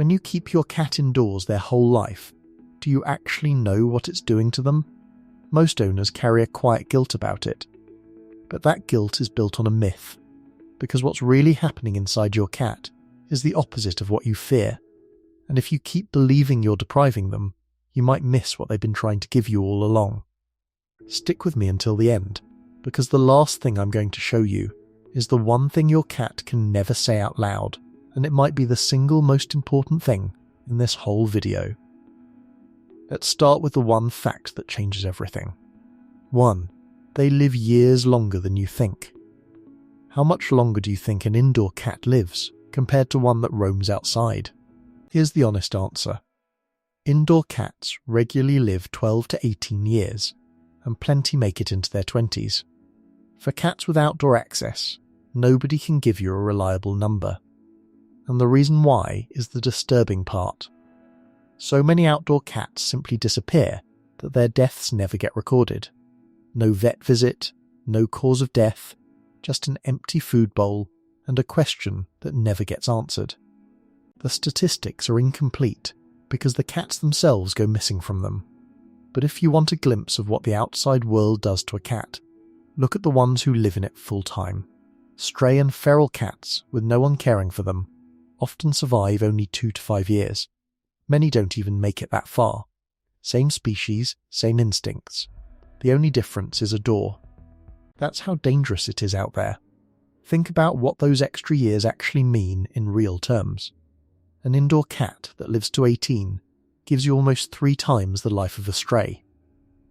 When you keep your cat indoors their whole life, do you actually know what it's doing to them? Most owners carry a quiet guilt about it. But that guilt is built on a myth, because what's really happening inside your cat is the opposite of what you fear. And if you keep believing you're depriving them, you might miss what they've been trying to give you all along. Stick with me until the end, because the last thing I'm going to show you is the one thing your cat can never say out loud, and it might be the single most important thing in this whole video. Let's start with the one fact that changes everything. 1. They live years longer than you think. How much longer do you think an indoor cat lives compared to one that roams outside? Here's the honest answer. Indoor cats regularly live 12 to 18 years, and plenty make it into their 20s. For cats with outdoor access, nobody can give you a reliable number. And the reason why is the disturbing part. So many outdoor cats simply disappear that their deaths never get recorded. No vet visit, no cause of death, just an empty food bowl and a question that never gets answered. The statistics are incomplete because the cats themselves go missing from them. But if you want a glimpse of what the outside world does to a cat, look at the ones who live in it full time. Stray and feral cats, with no one caring for them, often survive only 2 to 5 years. Many don't even make it that far. Same species, same instincts. The only difference is a door. That's how dangerous it is out there. Think about what those extra years actually mean in real terms. An indoor cat that lives to 18 gives you almost 3 times the life of a stray.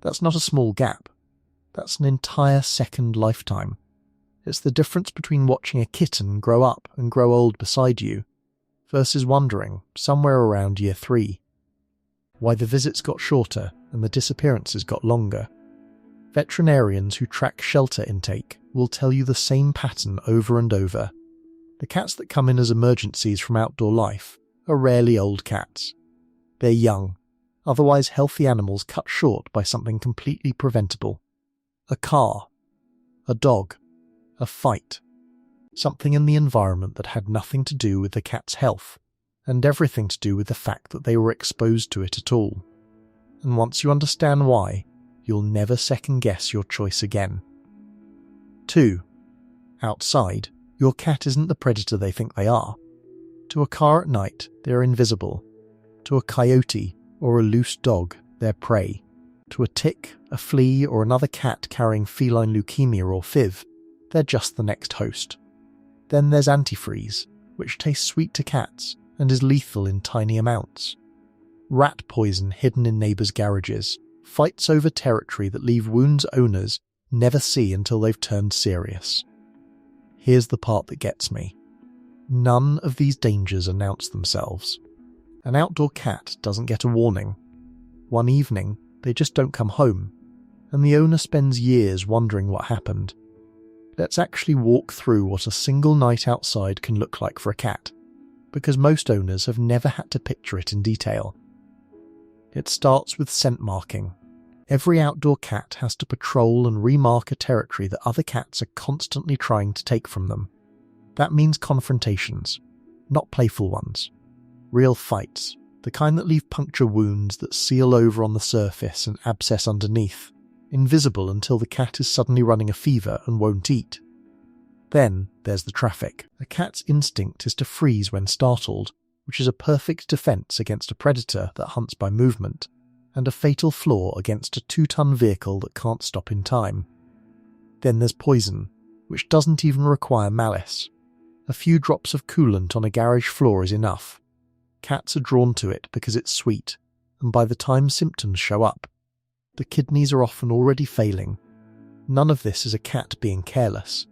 That's not a small gap. That's an entire second lifetime. It's the difference between watching a kitten grow up and grow old beside you versus wondering, somewhere around year 3, why the visits got shorter and the disappearances got longer. Veterinarians who track shelter intake will tell you the same pattern over and over. The cats that come in as emergencies from outdoor life are rarely old cats. They're young, otherwise healthy animals cut short by something completely preventable. A car, a dog, a fight. Something in the environment that had nothing to do with the cat's health, and everything to do with the fact that they were exposed to it at all. And once you understand why, you'll never second guess your choice again. 2. Outside, your cat isn't the predator they think they are. To a car at night, they're invisible. To a coyote or a loose dog, they're prey. To a tick, a flea, or another cat carrying feline leukemia or FIV, they're just the next host. Then there's antifreeze, which tastes sweet to cats and is lethal in tiny amounts. Rat poison hidden in neighbours' garages, fights over territory that leave wounds owners never see until they've turned serious. Here's the part that gets me. None of these dangers announce themselves. An outdoor cat doesn't get a warning. One evening, they just don't come home, and the owner spends years wondering what happened. Let's actually walk through what a single night outside can look like for a cat, because most owners have never had to picture it in detail. It starts with scent marking. Every outdoor cat has to patrol and remark a territory that other cats are constantly trying to take from them. That means confrontations, not playful ones. Real fights, the kind that leave puncture wounds that seal over on the surface and abscess underneath, invisible until the cat is suddenly running a fever and won't eat. Then there's the traffic. A cat's instinct is to freeze when startled, which is a perfect defense against a predator that hunts by movement, and a fatal flaw against a 2-ton vehicle that can't stop in time. Then there's poison, which doesn't even require malice. A few drops of coolant on a garage floor is enough. Cats are drawn to it because it's sweet, and by the time symptoms show up, the kidneys are often already failing. None of this is a cat being careless.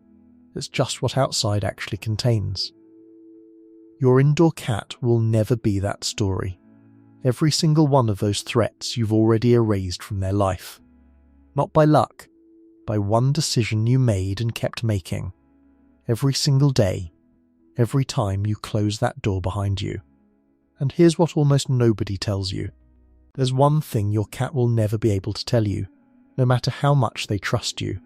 It's just what outside actually contains. Your indoor cat will never be that story. Every single one of those threats you've already erased from their life. Not by luck, by one decision you made and kept making. Every single day, every time you close that door behind you. And here's what almost nobody tells you. There's one thing your cat will never be able to tell you, no matter how much they trust you.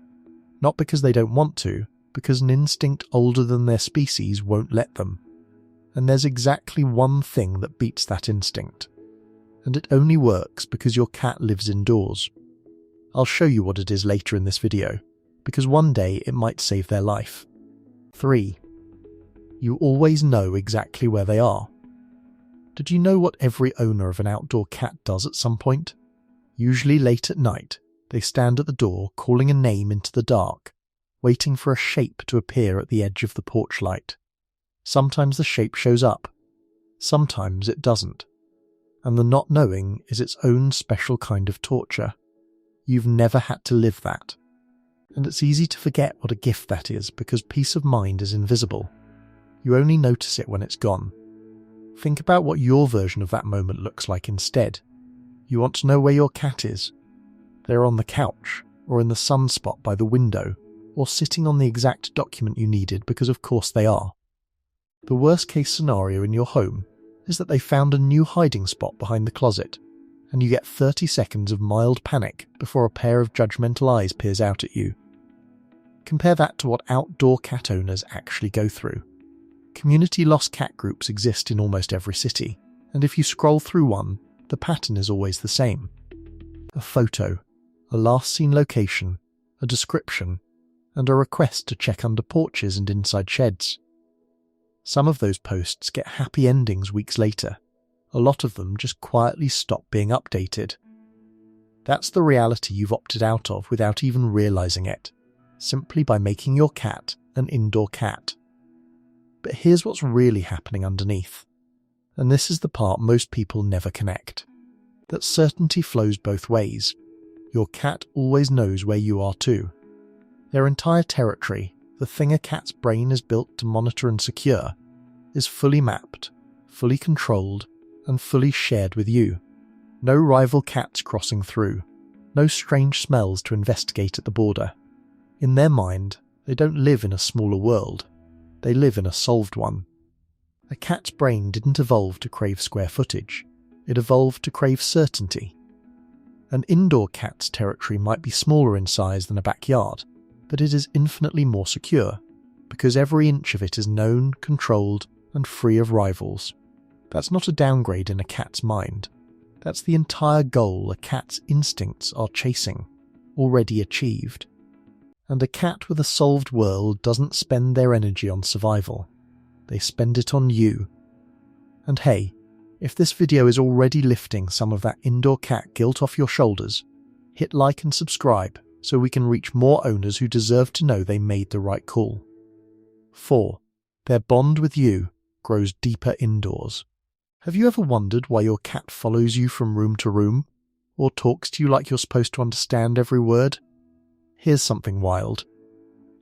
Not because they don't want to, because an instinct older than their species won't let them. And there's exactly one thing that beats that instinct. And it only works because your cat lives indoors. I'll show you what it is later in this video, because one day it might save their life. 3. You always know exactly where they are. Did you know what every owner of an outdoor cat does at some point? Usually late at night, they stand at the door calling a name into the dark, waiting for a shape to appear at the edge of the porch light. Sometimes the shape shows up, sometimes it doesn't. And the not knowing is its own special kind of torture. You've never had to live that. And it's easy to forget what a gift that is because peace of mind is invisible. You only notice it when it's gone. Think about what your version of that moment looks like instead. You want to know where your cat is. They're on the couch, or in the sunspot by the window, or sitting on the exact document you needed because of course they are. The worst case scenario in your home is that they found a new hiding spot behind the closet, and you get 30 seconds of mild panic before a pair of judgmental eyes peers out at you. Compare that to what outdoor cat owners actually go through. Community lost cat groups exist in almost every city, and if you scroll through one, the pattern is always the same. A photo, a last seen location, a description, and a request to check under porches and inside sheds. Some of those posts get happy endings weeks later. A lot of them just quietly stop being updated. That's the reality you've opted out of without even realizing it, simply by making your cat an indoor cat. But here's what's really happening underneath. And this is the part most people never connect. That certainty flows both ways. Your cat always knows where you are too. Their entire territory, the thing a cat's brain is built to monitor and secure, is fully mapped, fully controlled, and fully shared with you. No rival cats crossing through, no strange smells to investigate at the border. In their mind, they don't live in a smaller world, they live in a solved one. A cat's brain didn't evolve to crave square footage, it evolved to crave certainty. An indoor cat's territory might be smaller in size than a backyard, but it is infinitely more secure, because every inch of it is known, controlled, and free of rivals. That's not a downgrade in a cat's mind. That's the entire goal a cat's instincts are chasing, already achieved. And a cat with a solved world doesn't spend their energy on survival. They spend it on you. And hey, if this video is already lifting some of that indoor cat guilt off your shoulders, hit like and subscribe so we can reach more owners who deserve to know they made the right call. 4. Their bond with you grows deeper indoors. Have you ever wondered why your cat follows you from room to room, or talks to you like you're supposed to understand every word? Here's something wild.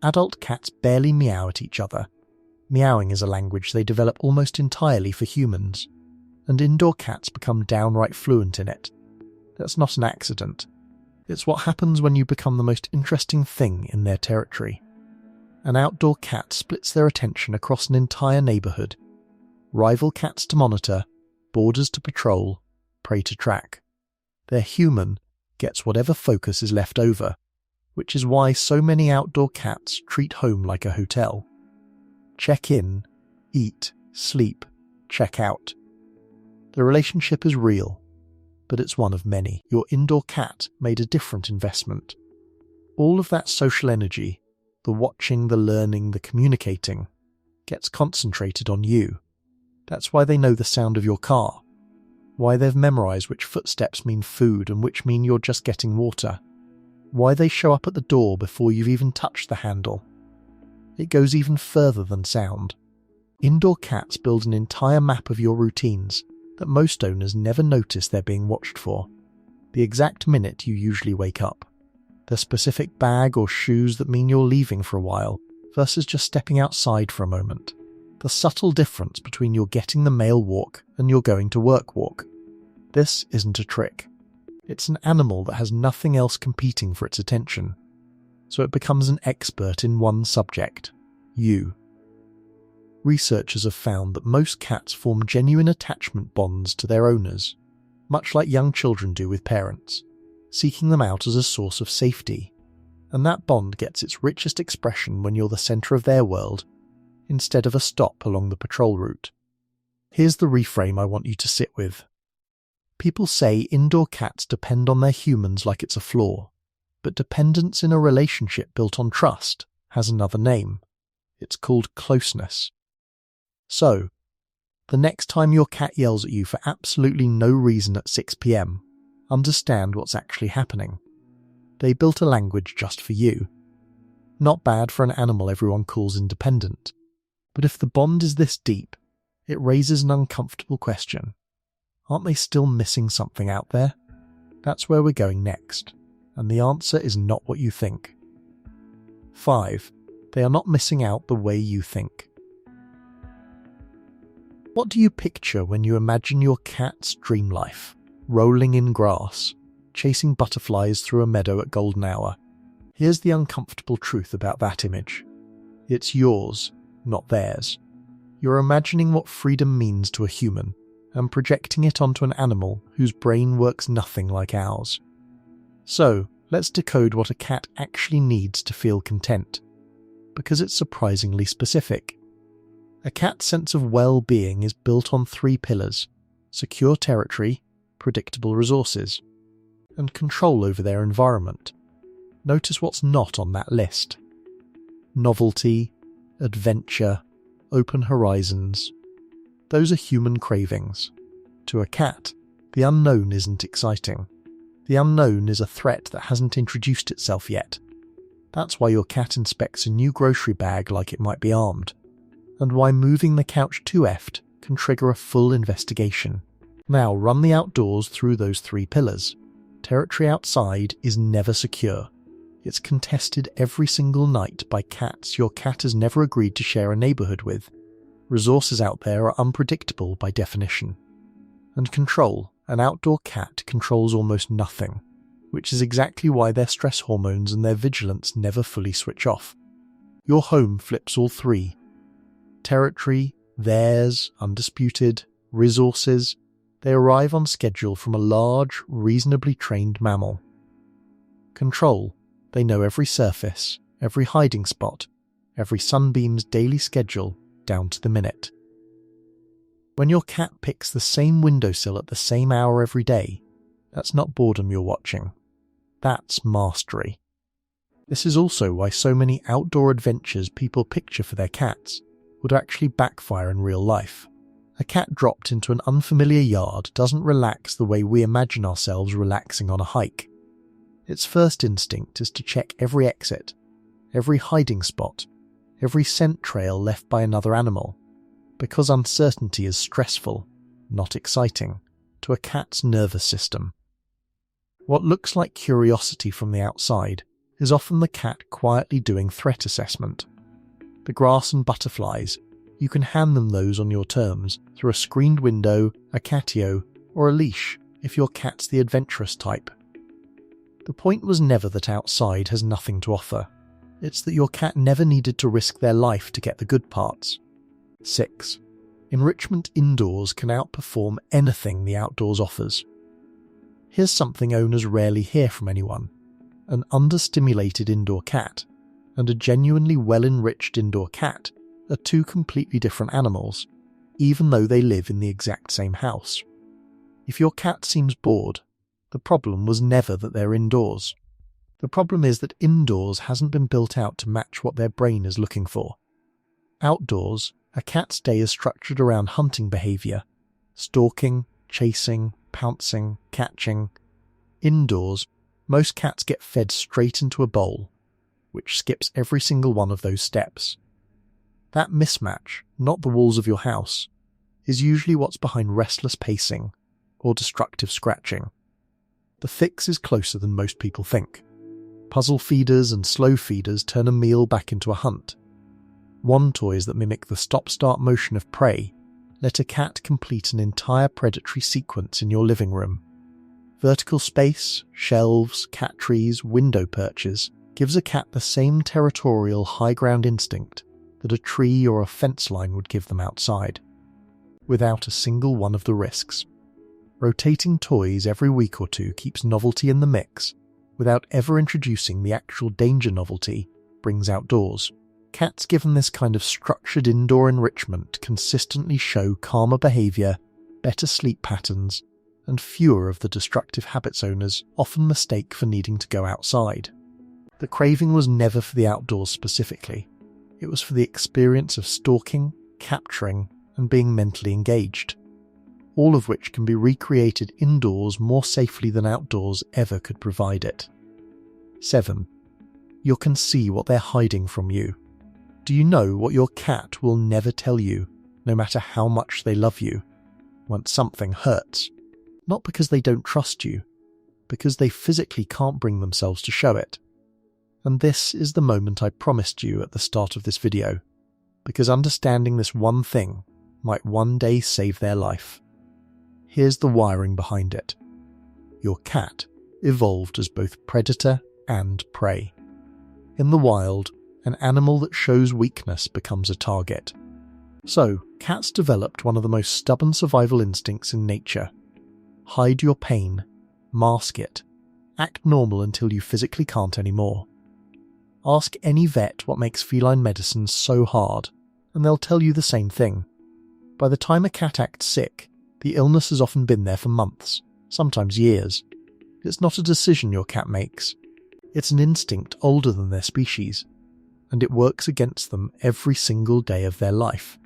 Adult cats barely meow at each other. Meowing is a language they develop almost entirely for humans, and indoor cats become downright fluent in it. That's not an accident. It's what happens when you become the most interesting thing in their territory. An outdoor cat splits their attention across an entire neighbourhood. Rival cats to monitor, borders to patrol, prey to track. Their human gets whatever focus is left over, which is why so many outdoor cats treat home like a hotel. Check in, eat, sleep, check out. The relationship is real, but it's one of many. Your indoor cat made a different investment. All of that social energy, the watching, the learning, the communicating, gets concentrated on you. That's why they know the sound of your car, why they've memorized which footsteps mean food and which mean you're just getting water, why they show up at the door before you've even touched the handle. It goes even further than sound. Indoor cats build an entire map of your routines that most owners never notice they're being watched for. The exact minute you usually wake up, the specific bag or shoes that mean you're leaving for a while versus just stepping outside for a moment. The subtle difference between your getting the mail walk and your going to work walk. This isn't a trick. It's an animal that has nothing else competing for its attention. So it becomes an expert in one subject, you. Researchers have found that most cats form genuine attachment bonds to their owners, much like young children do with parents, seeking them out as a source of safety. And that bond gets its richest expression when you're the centre of their world, instead of a stop along the patrol route. Here's the reframe I want you to sit with. People say indoor cats depend on their humans like it's a flaw, but dependence in a relationship built on trust has another name. It's called closeness. So, the next time your cat yells at you for absolutely no reason at 6 p.m, understand what's actually happening. They built a language just for you. Not bad for an animal everyone calls independent. But if the bond is this deep, it raises an uncomfortable question. Aren't they still missing something out there? That's where we're going next, and the answer is not what you think. 5. They are not missing out the way you think. What do you picture when you imagine your cat's dream life? Rolling in grass, chasing butterflies through a meadow at golden hour. Here's the uncomfortable truth about that image. It's yours, not theirs. You're imagining what freedom means to a human, and projecting it onto an animal whose brain works nothing like ours. So, let's decode what a cat actually needs to feel content, because it's surprisingly specific. A cat's sense of well-being is built on 3 pillars: secure territory, predictable resources, and control over their environment. Notice what's not on that list. Novelty, adventure, open horizons. Those are human cravings. To a cat, the unknown isn't exciting. The unknown is a threat that hasn't introduced itself yet. That's why your cat inspects a new grocery bag like it might be armed, and why moving the couch 2F'd can trigger a full investigation. Now run the outdoors through those 3 pillars. Territory outside is never secure. It's contested every single night by cats your cat has never agreed to share a neighbourhood with. Resources out there are unpredictable by definition. And control. An outdoor cat controls almost nothing, which is exactly why their stress hormones and their vigilance never fully switch off. Your home flips all 3. Territory, theirs, undisputed, resources. They arrive on schedule from a large, reasonably trained mammal. Control. They know every surface, every hiding spot, every sunbeam's daily schedule, down to the minute. When your cat picks the same windowsill at the same hour every day, that's not boredom you're watching. That's mastery. This is also why so many outdoor adventures people picture for their cats would actually backfire in real life. A cat dropped into an unfamiliar yard doesn't relax the way we imagine ourselves relaxing on a hike. Its first instinct is to check every exit, every hiding spot, every scent trail left by another animal, because uncertainty is stressful, not exciting, to a cat's nervous system. What looks like curiosity from the outside is often the cat quietly doing threat assessment. The grass and butterflies, you can hand them those on your terms through a screened window, a catio, or a leash if your cat's the adventurous type. The point was never that outside has nothing to offer. It's that your cat never needed to risk their life to get the good parts. 6. Enrichment indoors can outperform anything the outdoors offers. Here's something owners rarely hear from anyone. An understimulated indoor cat and a genuinely well-enriched indoor cat are 2 completely different animals, even though they live in the exact same house. If your cat seems bored, the problem was never that they're indoors. The problem is that indoors hasn't been built out to match what their brain is looking for. Outdoors, a cat's day is structured around hunting behaviour, stalking, chasing, pouncing, catching. Indoors, most cats get fed straight into a bowl, which skips every single one of those steps. That mismatch, not the walls of your house, is usually what's behind restless pacing or destructive scratching. The fix is closer than most people think. Puzzle feeders and slow feeders turn a meal back into a hunt. Wand toys that mimic the stop-start motion of prey let a cat complete an entire predatory sequence in your living room. Vertical space, shelves, cat trees, window perches gives a cat the same territorial high ground instinct that a tree or a fence line would give them outside, without a single one of the risks. Rotating toys every week or 2 keeps novelty in the mix, without ever introducing the actual danger novelty brings outdoors. Cats given this kind of structured indoor enrichment consistently show calmer behaviour, better sleep patterns, and fewer of the destructive habits owners often mistake for needing to go outside. The craving was never for the outdoors specifically. It was for the experience of stalking, capturing, and being mentally engaged, all of which can be recreated indoors more safely than outdoors ever could provide it. 7. You can see what they're hiding from you. Do you know what your cat will never tell you, no matter how much they love you, once something hurts? Not because they don't trust you, because they physically can't bring themselves to show it. And this is the moment I promised you at the start of this video, because understanding this one thing might one day save their life. Here's the wiring behind it. Your cat evolved as both predator and prey. In the wild, an animal that shows weakness becomes a target. So, cats developed one of the most stubborn survival instincts in nature. Hide your pain, mask it, act normal until you physically can't anymore. Ask any vet what makes feline medicine so hard, and they'll tell you the same thing. By the time a cat acts sick, the illness has often been there for months, sometimes years. It's not a decision your cat makes. It's an instinct older than their species, and it works against them every single day of their life.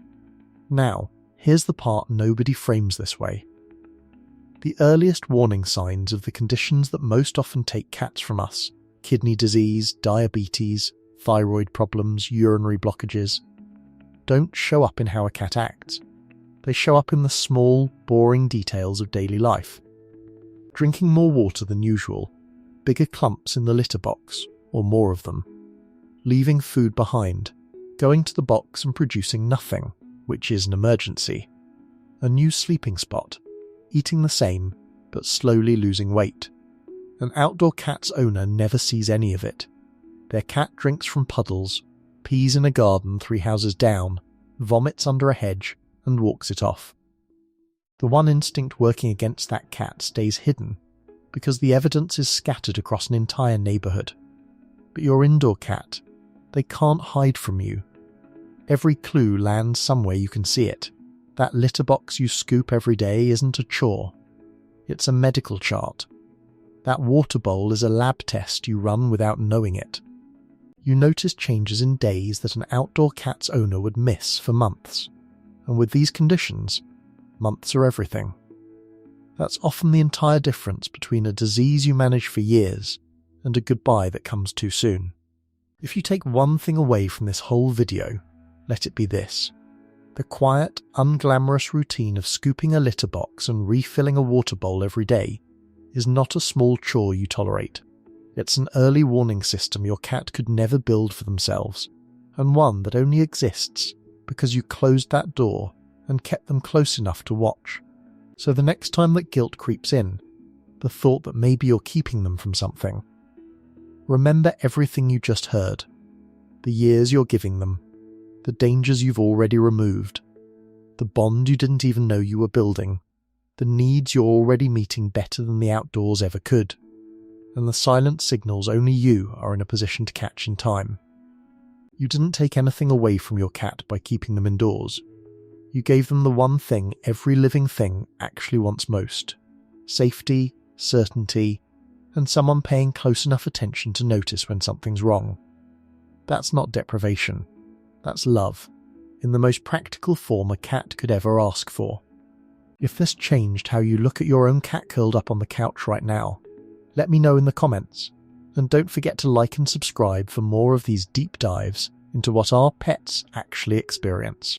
Now, here's the part nobody frames this way. The earliest warning signs of the conditions that most often take cats from us, kidney disease, diabetes, thyroid problems, urinary blockages, don't show up in how a cat acts. They show up in the small, boring details of daily life. Drinking more water than usual, bigger clumps in the litter box, or more of them. Leaving food behind, going to the box and producing nothing, which is an emergency. A new sleeping spot, eating the same, but slowly losing weight. An outdoor cat's owner never sees any of it. Their cat drinks from puddles, pees in a garden 3 houses down, vomits under a hedge, and walks it off. The one instinct working against that cat stays hidden, because the evidence is scattered across an entire neighbourhood. But your indoor cat, they can't hide from you. Every clue lands somewhere you can see it. That litter box you scoop every day isn't a chore. It's a medical chart. That water bowl is a lab test you run without knowing it. You notice changes in days that an outdoor cat's owner would miss for months. And with these conditions, months are everything. That's often the entire difference between a disease you manage for years and a goodbye that comes too soon. If you take one thing away from this whole video, let it be this. The quiet, unglamorous routine of scooping a litter box and refilling a water bowl every day is not a small chore you tolerate. It's an early warning system your cat could never build for themselves, and one that only exists because you closed that door and kept them close enough to watch. So the next time that guilt creeps in, the thought that maybe you're keeping them from something, remember everything you just heard, the years you're giving them, the dangers you've already removed, the bond you didn't even know you were building, the needs you're already meeting better than the outdoors ever could, and the silent signals only you are in a position to catch in time. You didn't take anything away from your cat by keeping them indoors. You gave them the one thing every living thing actually wants most: safety, certainty, and someone paying close enough attention to notice when something's wrong. That's not deprivation. That's love, in the most practical form a cat could ever ask for. If this changed how you look at your own cat curled up on the couch right now, let me know in the comments. And don't forget to like and subscribe for more of these deep dives into what our pets actually experience.